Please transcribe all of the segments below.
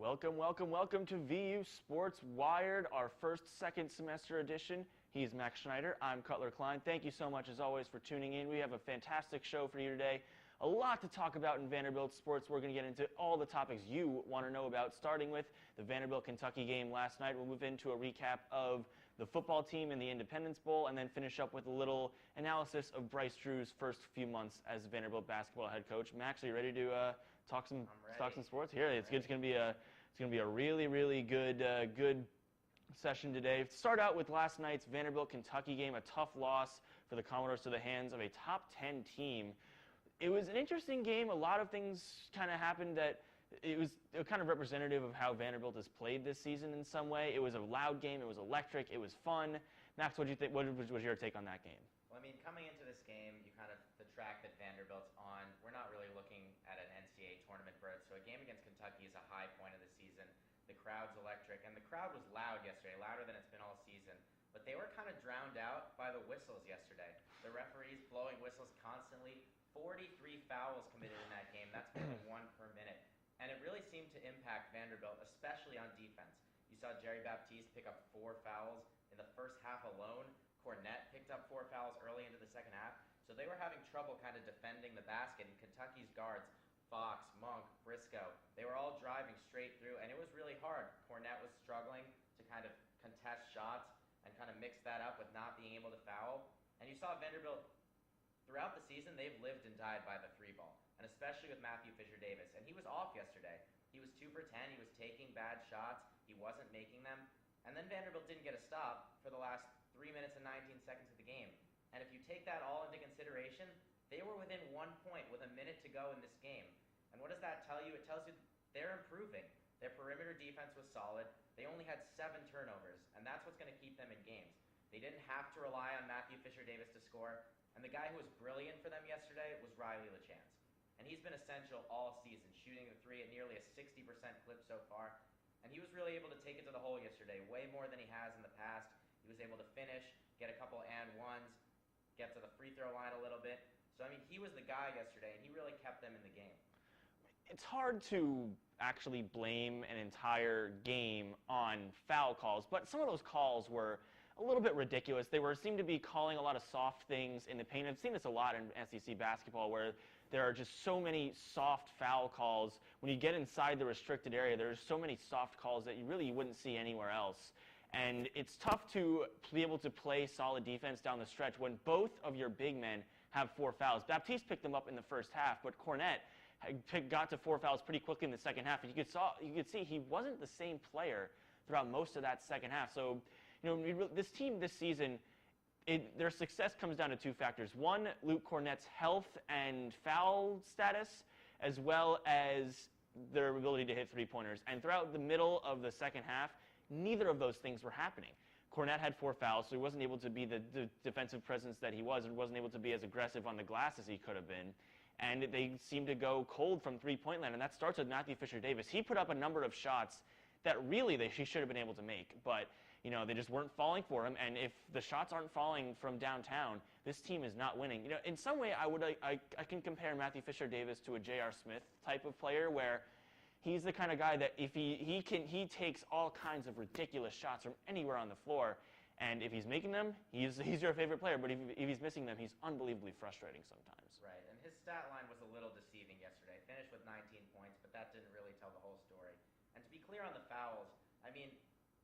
Welcome, welcome, welcome to VU Sports Wired, our first second semester edition. He's Max Schneider. I'm Cutler Klein. Thank you so much, as always, for tuning in. We have a fantastic show for you today. A lot to talk about in Vanderbilt sports. We're going to get into all the topics you want to know about, starting with the Vanderbilt-Kentucky game last night. We'll move into a recap of the football team in the Independence Bowl, and then finish up with a little analysis of Bryce Drew's first few months as Vanderbilt basketball head coach. Max, are you ready to talk some sports? Here, it's going to be a really good session today. Start out with last night's Vanderbilt-Kentucky game, a tough loss for the Commodores to the hands of a top 10 team. It was an interesting game. A lot of things kind of happened that it was kind of representative of how Vanderbilt has played this season in some way. It was a loud game. It was electric. It was fun. Max, what did you think? What was your take on that game? Well, I mean, coming into this game, the track that Vanderbilt's on, we're not really looking at an NCAA tournament berth. So a game against Kentucky is a high point of the season. The crowd's electric, and the crowd was loud yesterday, louder than it's been all season. But they were kind of drowned out by the whistles yesterday. The referees blowing whistles constantly. 43 fouls committed in that game. That's more than one per minute. And it really seemed to impact Vanderbilt, especially on defense. You saw Jerry Baptiste pick up 4 fouls in the first half alone. Cornette picked up 4 fouls early into the second half. So they were having trouble kind of defending the basket. And Kentucky's guards, Fox, Monk, Briscoe, they were all driving straight through. And it was really hard. Cornette was struggling to kind of contest shots and kind of mix that up with not being able to foul. And you saw Vanderbilt, throughout the season, they've lived and died by the 3-ball, and especially with Matthew Fisher-Davis. And he was off yesterday. He was 2 for 10. He was taking bad shots. He wasn't making them. And then Vanderbilt didn't get a stop for the last 3 minutes and 19 seconds of the game. And if you take that all into consideration, they were within 1 point with a minute to go in this game. And what does that tell you? It tells you they're improving. Their perimeter defense was solid. They only had 7 turnovers, and that's what's going to keep them in games. They didn't have to rely on Matthew Fisher-Davis to score. And the guy who was brilliant for them yesterday was Riley LaChance. And he's been essential all season, shooting the 3 at nearly a 60% clip so far. And he was really able to take it to the hole yesterday, way more than he has in the past. He was able to finish, get a couple and ones, get to the free throw line a little bit. So, I mean, he was the guy yesterday, and he really kept them in the game. It's hard to actually blame an entire game on foul calls, but some of those calls were a little bit ridiculous. They seemed to be calling a lot of soft things in the paint. I've seen this a lot in SEC basketball, where there are just so many soft foul calls. When you get inside the restricted area, there's so many soft calls that you wouldn't see anywhere else. And it's tough to be able to play solid defense down the stretch when both of your big men have 4 fouls. Baptiste picked them up in the first half, but Cornette got to 4 fouls pretty quickly in the second half. And you could see he wasn't the same player throughout most of that second half. So, this team this season, their success comes down to 2 factors. One, Luke Cornette's health and foul status, as well as their ability to hit 3-pointers. And throughout the middle of the second half, neither of those things were happening. Cornette had 4 fouls, so he wasn't able to be the defensive presence that he was, and wasn't able to be as aggressive on the glass as he could have been. And they seemed to go cold from 3-point land, and that starts with Matthew Fisher-Davis. He put up a number of shots that really he should have been able to make, but they just weren't falling for him. And if the shots aren't falling from downtown, this team is not winning. In some way, I can compare Matthew Fisher-Davis to a J.R. Smith type of player, where he's the kind of guy that if he takes all kinds of ridiculous shots from anywhere on the floor, and if he's making them, he's your favorite player. But if he's missing them, he's unbelievably frustrating sometimes. Right, and his stat line was a little deceiving yesterday. Finished with 19 points, but that didn't really tell the whole story. And to be clear on the fouls, I mean,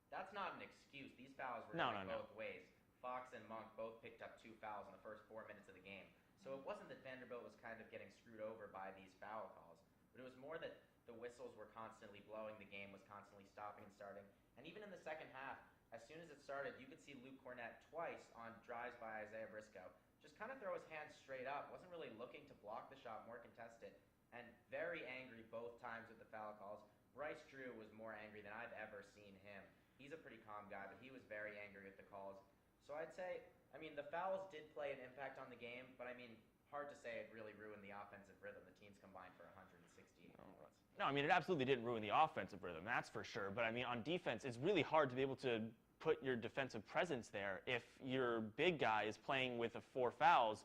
that's not an excuse. These fouls were going both ways. Fox and Monk both picked up 2 fouls in the first 4 minutes of the game. So it wasn't that Vanderbilt was kind of getting screwed over by these foul calls, but it was more that the whistles were constantly blowing, the game was constantly stopping and starting. And even in the second half, as soon as it started, you could see Luke Cornette twice on drives by Isaiah Briscoe just kind of throw his hands straight up, wasn't really looking to block the shot, more contested, and very angry both times with the foul calls. Bryce Drew was more angry than I've ever seen him. He's a pretty calm guy, but he was very angry with the calls. So I'd say, the fouls did play an impact on the game, but hard to say it really ruined the offensive rhythm. The teams combined for 168 points. No, it absolutely didn't ruin the offensive rhythm, that's for sure. But on defense, it's really hard to be able to put your defensive presence there if your big guy is playing with 4 fouls.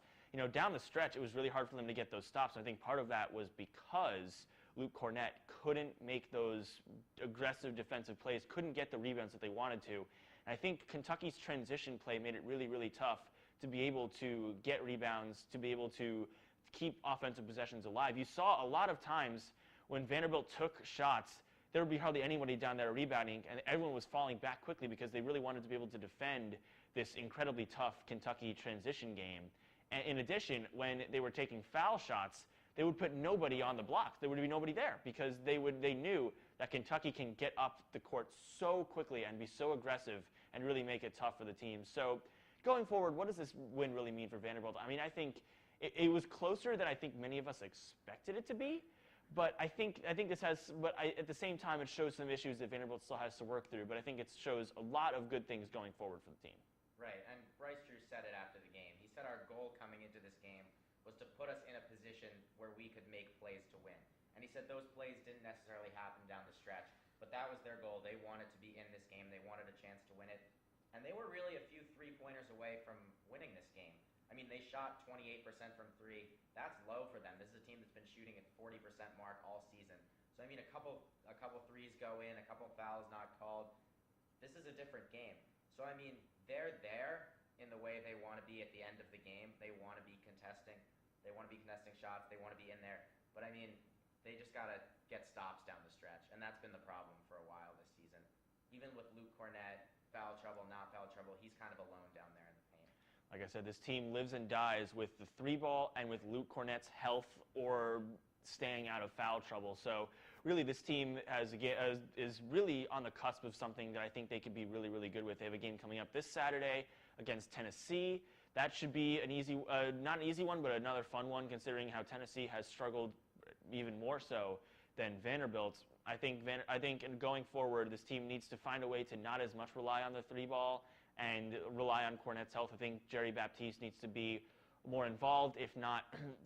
Down the stretch, it was really hard for them to get those stops. And I think part of that was because Luke Cornett couldn't make those aggressive defensive plays, couldn't get the rebounds that they wanted to. And I think Kentucky's transition play made it really, really tough to be able to get rebounds, to be able to keep offensive possessions alive. You saw a lot of times when Vanderbilt took shots, there would be hardly anybody down there rebounding, and everyone was falling back quickly because they really wanted to be able to defend this incredibly tough Kentucky transition game. And in addition, when they were taking foul shots, they would put nobody on the blocks. There would be nobody there because they knew that Kentucky can get up the court so quickly and be so aggressive and really make it tough for the team. So going forward, what does this win really mean for Vanderbilt? I mean, I think it was closer than I think many of us expected it to be. But I think this has, at the same time, it shows some issues that Vanderbilt still has to work through. But I think it shows a lot of good things going forward for the team. Right, and Bryce Drew said it after the game. He said our goal coming into this game was to put us in a position where we could make plays to win. And he said those plays didn't necessarily happen down the stretch, but that was their goal. They wanted to be in this game. They wanted a chance to win it. And they were really a few three-pointers away from winning this game. I mean, they shot 28% from three. That's low for them. This is a team that's been shooting at 40% mark all season. So, I mean, a couple threes go in, a couple fouls not called. This is a different game. So, I mean, they're there in the way they want to be at the end of the game. They want to be contesting. They want to be contesting shots. They want to be in there. But, I mean, they just got to get stops down the stretch, and that's been the problem for a while this season. Even with Luke Cornett, foul trouble, not foul trouble, he's kind of alone down there in the paint. Like I said, this team lives and dies with the three ball and with Luke Cornett's health or staying out of foul trouble. So really this team is really on the cusp of something that I think they could be really, really good with. They have a game coming up this Saturday against Tennessee. That should be an easy, not an easy one, but another fun one considering how Tennessee has struggled even more so than Vanderbilt. I think going forward, this team needs to find a way to not as much rely on the three ball and rely on Cornett's health. I think Jerry Baptiste needs to be more involved, if not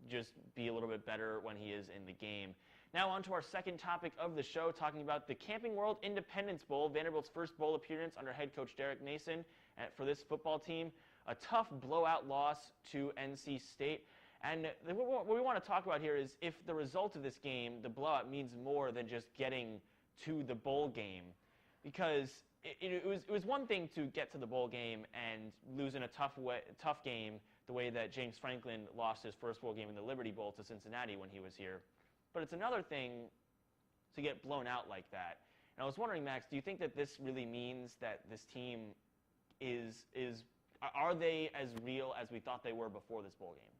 just be a little bit better when he is in the game. Now on to our second topic of the show, talking about the Camping World Independence Bowl, Vanderbilt's first bowl appearance under head coach Derek Mason for this football team. A tough blowout loss to NC State. And what we want to talk about here is if the result of this game, the blowout, means more than just getting to the bowl game. Because it was one thing to get to the bowl game and lose in a tough game the way that James Franklin lost his first bowl game in the Liberty Bowl to Cincinnati when he was here. But it's another thing to get blown out like that. And I was wondering, Max, do you think that this really means that this team are they as real as we thought they were before this bowl game?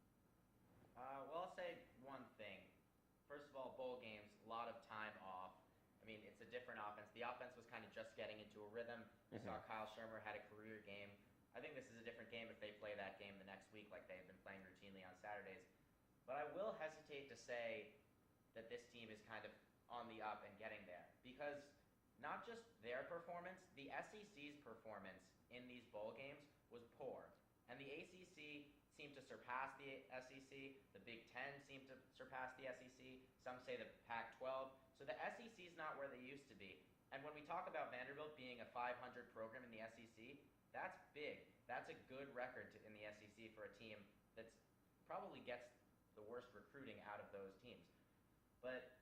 Well, I'll say one thing. First of all, bowl games, a lot of time off. I mean, it's a different offense. The offense was kind of just getting into a rhythm. We saw Kyle Shermer had a career game. I think this is a different game if they play that game the next week like they've been playing routinely on Saturdays. But I will hesitate to say that this team is kind of on the up and getting there. Because not just their performance, the SEC's performance in these bowl games was poor. And the ACC seemed to surpass the SEC. The Big Ten seemed to surpass the SEC. Some say the Pac-12. So the SEC is not where they used to be. And when we talk about Vanderbilt being a 500 program in the SEC, that's big. That's a good record in the SEC for a team that probably gets the worst recruiting out of those teams. But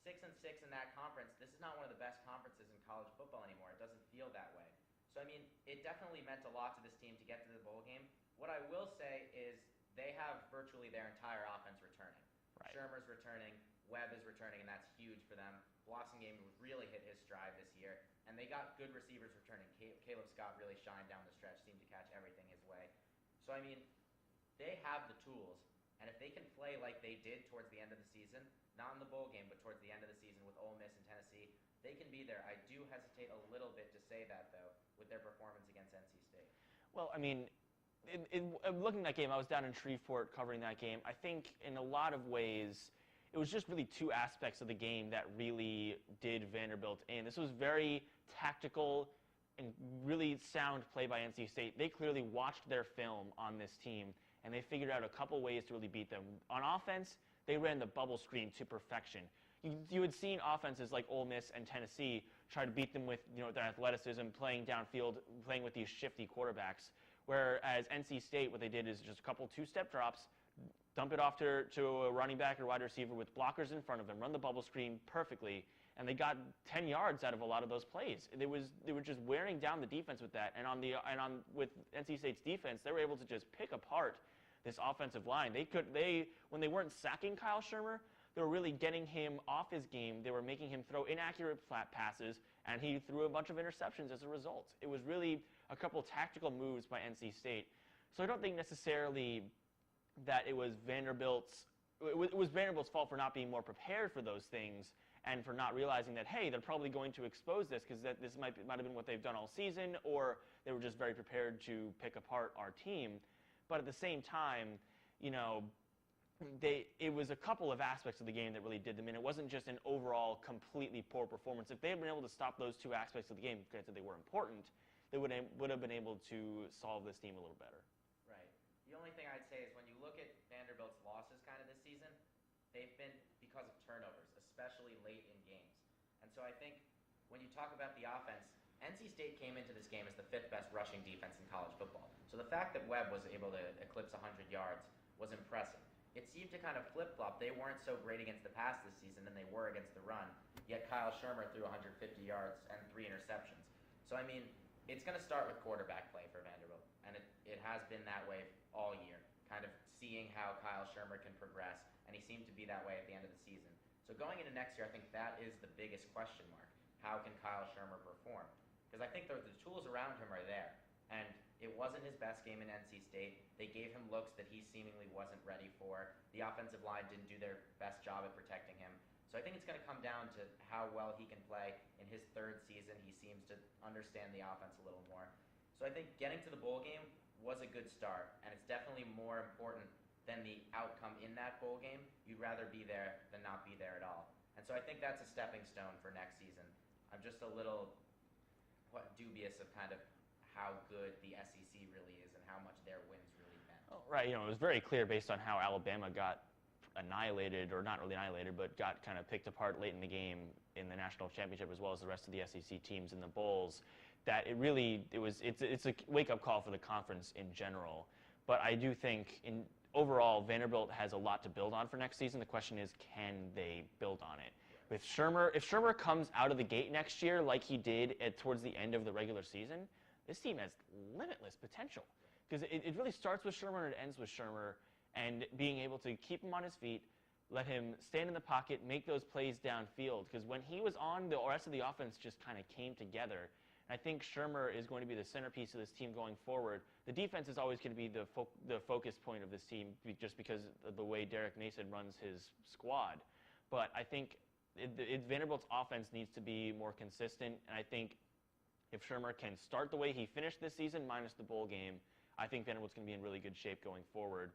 6-6 in that conference, this is not one of the best conferences in college football anymore. It doesn't feel that way. So, I mean, it definitely meant a lot to this team to get to the bowl game. What I will say is they have virtually their entire offense returning. Right. Shermer's returning, Webb is returning, and that's huge for them. Blossomgame really hit his stride this year, and they got good receivers returning. Caleb Scott really shined down the stretch, seemed to catch everything his way. So, I mean, they have the tools, and if they can play like they did towards the end of the season, not in the bowl game, but towards the end of the season with Ole Miss and Tennessee, they can be there. I do hesitate a little bit to say that, though, with their performance against NC State. Well, I mean, in looking at that game, I was down in Shreveport covering that game. I think in a lot of ways, it was just really two aspects of the game that really did Vanderbilt in. This was very tactical and really sound play by NC State. They clearly watched their film on this team, and they figured out a couple ways to really beat them. On offense, they ran the bubble screen to perfection. You had seen offenses like Ole Miss and Tennessee try to beat them with their athleticism, playing downfield, playing with these shifty quarterbacks. Whereas NC State, what they did is just a couple two-step drops, dump it off to a running back or wide receiver with blockers in front of him, run the bubble screen perfectly, and they got 10 yards out of a lot of those plays. They were just wearing down the defense with that, and with NC State's defense, they were able to just pick apart this offensive line. When they weren't sacking Kyle Shurmur, they were really getting him off his game. They were making him throw inaccurate flat passes, and he threw a bunch of interceptions as a result. It was really a couple tactical moves by NC State. So I don't think necessarily that it was Vanderbilt's fault for not being more prepared for those things and for not realizing that, hey, they're probably going to expose this because this might have been what they've done all season, or they were just very prepared to pick apart our team. But at the same time, it was a couple of aspects of the game that really did them in. It wasn't just an overall completely poor performance. If they had been able to stop those two aspects of the game, granted they were important, they would have been able to solve this team a little better. Right. The only thing I'd say is when you look at Vanderbilt's losses kind of this season, they've been because of turnovers, especially late in games. And so I think when you talk about the offense, NC State came into this game as the 5th best rushing defense in college football. So the fact that Webb was able to eclipse 100 yards was impressive. It seemed to kind of flip-flop. They weren't so great against the pass this season than they were against the run, yet Kyle Shurmur threw 150 yards and 3 interceptions. So, I mean, it's going to start with quarterback play for Vanderbilt, and it has been that way all year, kind of seeing how Kyle Shurmur can progress, and he seemed to be that way at the end of the season. So going into next year, I think that is the biggest question mark. How can Kyle Shurmur perform? Because I think the tools around him are there, and it wasn't his best game in NC State. They gave him looks that he seemingly wasn't ready for. The offensive line didn't do their best job at protecting him. So I think it's going to come down to how well he can play. In his 3rd season, he seems to understand the offense a little more. So I think getting to the bowl game was a good start, and it's definitely more important than the outcome in that bowl game. You'd rather be there than not be there at all. And so I think that's a stepping stone for next season. I'm just a little dubious of kind of how good the SEC really is and how much their wins really meant. Oh, right. It was very clear based on how Alabama got annihilated, or not really annihilated, but got kind of picked apart late in the game in the national championship, as well as the rest of the SEC teams in the bowls, that it's a wake-up call for the conference in general. But I do think overall Vanderbilt has a lot to build on for next season. The question is, can they build on it? With Shurmur, if Shurmur comes out of the gate next year like he did towards the end of the regular season, this team has limitless potential, because it really starts with Shurmur and it ends with Shurmur, and being able to keep him on his feet, let him stand in the pocket, make those plays downfield, because when he was on, the rest of the offense just kind of came together. And I think Shurmur is going to be the centerpiece of this team going forward. The defense is always going to be the focus point of this team, just because of the way Derek Mason runs his squad. But I think Vanderbilt's offense needs to be more consistent, and I think if Shurmur can start the way he finished this season, minus the bowl game, I think Vanderbilt's going to be in really good shape going forward.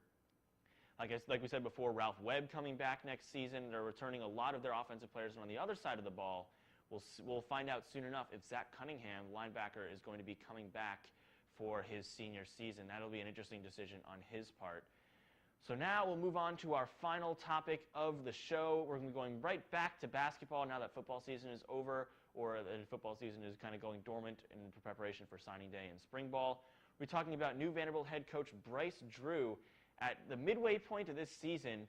Like we said before, Ralph Webb coming back next season. They're returning a lot of their offensive players. And on the other side of the ball, we'll find out soon enough if Zach Cunningham, linebacker, is going to be coming back for his senior season. That'll be an interesting decision on his part. So now we'll move on to our final topic of the show. We're going to be going right back to basketball now that football season is over, or the football season is kind of going dormant in preparation for signing day and spring ball. We're talking about new Vanderbilt head coach Bryce Drew. At the midway point of this season,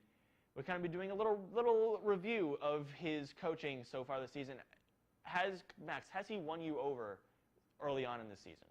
we're kind of be doing a little review of his coaching so far this season. Max, has he won you over early on in the season?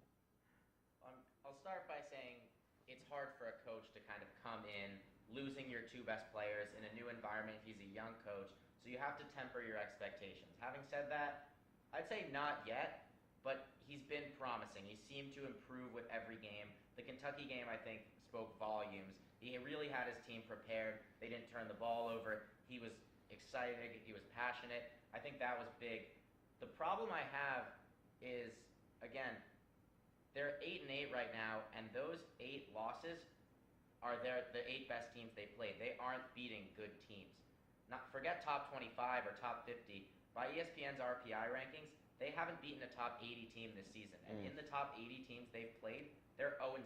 I'll start by saying it's hard for a coach to kind of come in, losing your 2 best players in a new environment. He's a young coach, so you have to temper your expectations. Having said that, I'd say not yet, but he's been promising. He seemed to improve with every game. The Kentucky game, I think, spoke volumes. He really had his team prepared. They didn't turn the ball over. He was excited. He was passionate. I think that was big. The problem I have is, again, they're 8-8 right now, and those 8 losses are the 8 best teams they played. They aren't beating good teams. Forget top 25 or top 50. By ESPN's RPI rankings, they haven't beaten a top 80 team this season. And in the top 80 teams they've played, they're 0-7.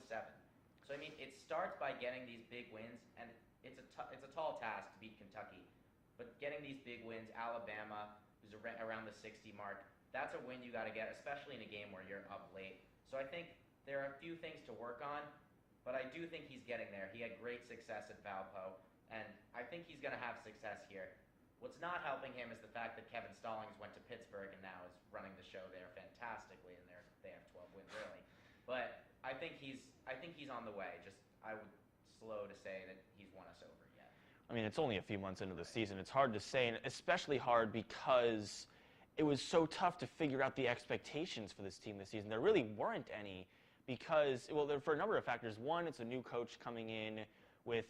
So, I mean, it starts by getting these big wins, and it's a tall task to beat Kentucky. But getting these big wins, Alabama, who's around the 60 mark, that's a win you got to get, especially in a game where you're up late. So I think there are a few things to work on. but I do think he's getting there. He had great success at Valpo, and I think he's going to have success here. What's not helping him is the fact that Kevin Stallings went to Pittsburgh and now is running the show there fantastically, and they have 12 wins early. But I think he's on the way. Just I would slow to say that he's won us over yet. I mean, it's only a few months into the season. It's hard to say, and especially hard because it was so tough to figure out the expectations for this team this season. There really weren't any because, well, for a number of factors. One, it's a new coach coming in with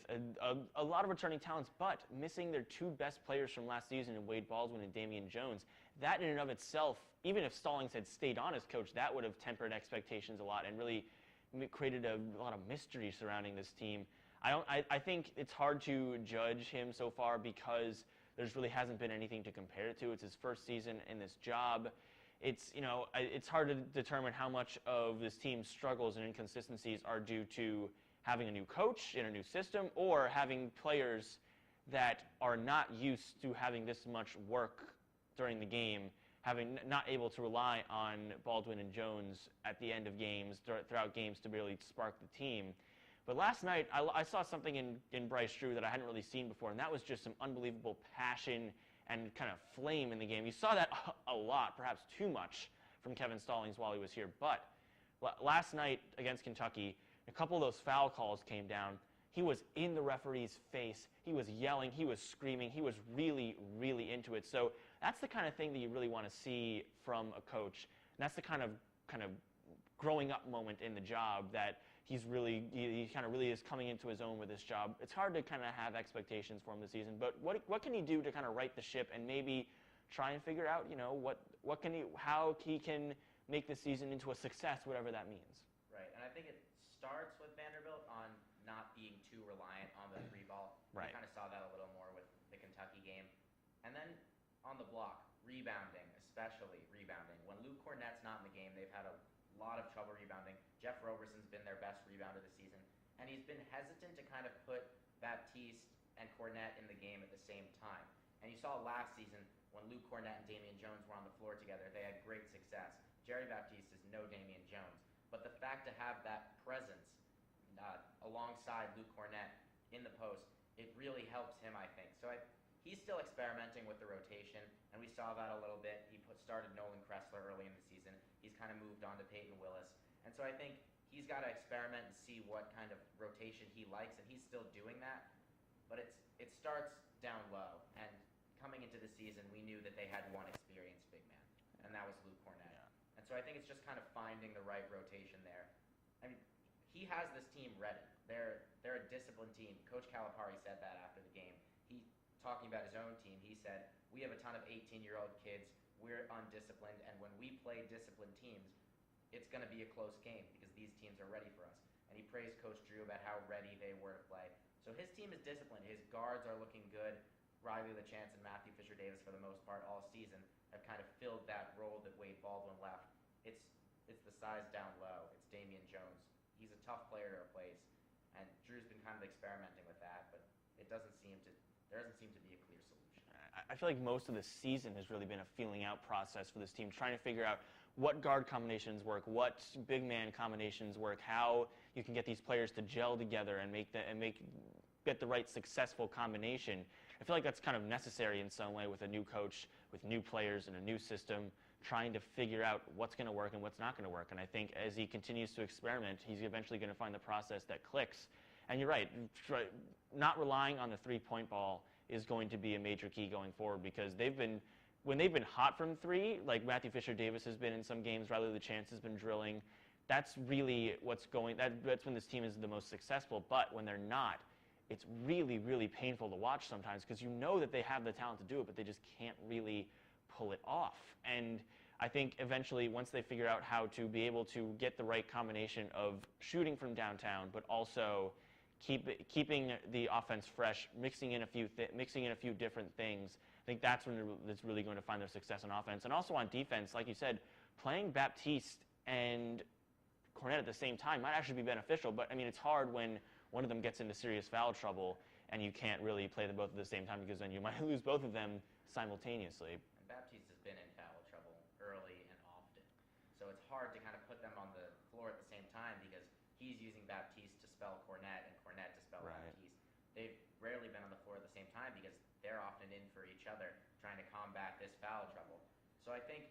a lot of returning talents, but missing their two best players from last season in Wade Baldwin and Damian Jones. That in and of itself, even if Stallings had stayed on as coach, that would have tempered expectations a lot and really created a lot of mystery surrounding this team. I think it's hard to judge him so far because there's really hasn't been anything to compare it to. It's his first season in this job. It's hard to determine how much of this team's struggles and inconsistencies are due to having a new coach in a new system or having players that are not used to having this much work during the game, not able to rely on Baldwin and Jones at the end of games, throughout games to really spark the team. But last night, I saw something in Bryce Drew that I hadn't really seen before, and that was just some unbelievable passion and kind of flame in the game. You saw that a lot, perhaps too much, from Kevin Stallings while he was here. But last night against Kentucky, a couple of those foul calls came down. He was in the referee's face. He was yelling. He was screaming. He was really, really into it. So that's the kind of thing that you really want to see from a coach. And that's the kind of growing up moment in the job that he kind of really is coming into his own with this job. It's hard to kind of have expectations for him this season, but what can he do to kind of right the ship and maybe try and figure out, how he can make this season into a success, whatever that means. Right, and I think it starts with Vanderbilt on not being too reliant on the three ball. Right. We kind of saw that a little more with the Kentucky game. And then on the block, rebounding, especially rebounding. When Luke Cornett's not in the game, they've had a lot of trouble rebounding. Jeff Roberson's been their best rebounder this season, and he's been hesitant to kind of put Baptiste and Cornett in the game at the same time. And you saw last season when Luke Cornett and Damian Jones were on the floor together, they had great success. Jerry Baptiste is no Damian Jones, but the fact to have that presence alongside Luke Cornett in the post, it really helps him, I think. So he's still experimenting with the rotation, and we saw that a little bit. He started Nolan Kressler early in the season. He's kind of moved on to Peyton Willis. And so I think he's got to experiment and see what kind of rotation he likes, and he's still doing that. But it starts down low, and coming into the season, we knew that they had one experienced big man, and that was Luke Cornett. Yeah. And so I think it's just kind of finding the right rotation there. I mean, he has this team ready. They're a disciplined team. Coach Calipari said that after the game. He talking about his own team, he said, we have a ton of 18-year-old kids. We're undisciplined, and when we play disciplined teams, it's going to be a close game because these teams are ready for us. And he praised Coach Drew about how ready they were to play. So his team is disciplined. His guards are looking good. Riley LaChance and Matthew Fisher-Davis, for the most part, all season, have kind of filled that role that Wade Baldwin left. It's the size down low. It's Damian Jones. He's a tough player to replace, and Drew's been kind of experimenting with that, but there doesn't seem to be a clear solution. I feel like most of the season has really been a feeling out process for this team, trying to figure out what guard combinations work, what big man combinations work, how you can get these players to gel together and get the right successful combination. I feel like that's kind of necessary in some way with a new coach, with new players and a new system, trying to figure out what's going to work and what's not going to work. And I think as he continues to experiment, he's eventually going to find the process that clicks. And you're right, not relying on the three-point ball is going to be a major key going forward because when they've been hot from three, like Matthew Fisher-Davis has been in some games, Riley LaChance has been drilling, that's really that's when this team is the most successful. But when they're not, it's really, really painful to watch sometimes because you know that they have the talent to do it, but they just can't really pull it off. And I think eventually, once they figure out how to be able to get the right combination of shooting from downtown, but also keeping the offense fresh, mixing in a few different things, I think that's when it's really going to find their success on offense. And also on defense, like you said, playing Baptiste and Cornett at the same time might actually be beneficial. But I mean, it's hard when one of them gets into serious foul trouble and you can't really play them both at the same time because then you might lose both of them simultaneously. And Baptiste has been in foul trouble early and often. So it's hard to kind of put them on the floor at the same time because he's using Baptiste to spell Cornett and Cornett to spell Right. Baptiste. They've rarely been on the floor at the same time because they're often in for each other, trying to combat this foul trouble. So I think,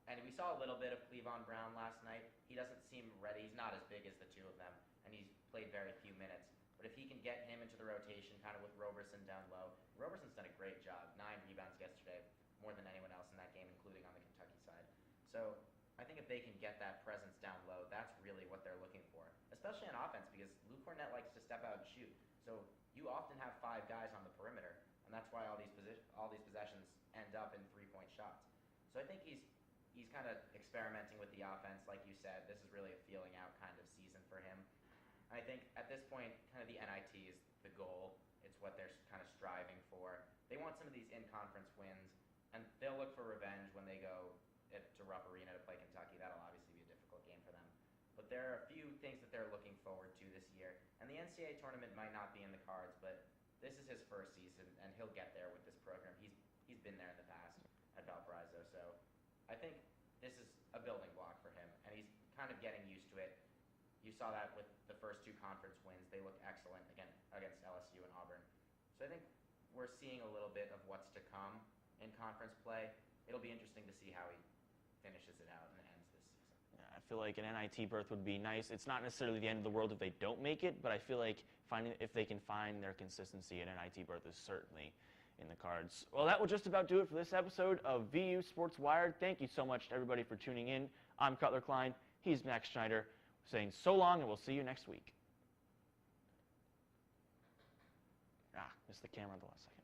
and we saw a little bit of Cleavon Brown last night. He doesn't seem ready. He's not as big as the two of them, and he's played very few minutes. But if he can get him into the rotation, kind of with Roberson down low, Roberson's done a great job. 9 rebounds yesterday, more than anyone else in that game, including on the Kentucky side. So I think if they can get that presence down low, that's really what they're looking for, especially on offense, because Lou Cornett likes to step out and shoot. So you often have 5 guys on the perimeter, and that's why all these possessions end up in 3-point shots. So I think he's kind of experimenting with the offense, like you said. This is really a feeling out kind of season for him. And I think at this point, kind of the NIT is the goal. It's what they're kind of striving for. They want some of these in-conference wins, and they'll look for revenge when they go to Rupp Arena to play Kentucky. That'll obviously be a difficult game for them. But there are a few things that they're looking forward to this year. And the NCAA tournament might not be in the cards, but this is his first season, and he'll get there with this program. He's been there in the past at Valparaiso, so I think this is a building block for him, and he's kind of getting used to it. You saw that with the first 2 conference wins. They looked excellent again against LSU and Auburn. So I think we're seeing a little bit of what's to come in conference play. It'll be interesting to see how he finishes it out and ends this season. Yeah, I feel like an NIT berth would be nice. It's not necessarily the end of the world if they don't make it, but I feel like if they can find their consistency, an NIT berth is certainly in the cards. Well, that will just about do it for this episode of VU Sports Wired. Thank you so much to everybody for tuning in. I'm Cutler Klein. He's Max Schneider, saying so long, and we'll see you next week. Missed the camera at the last second.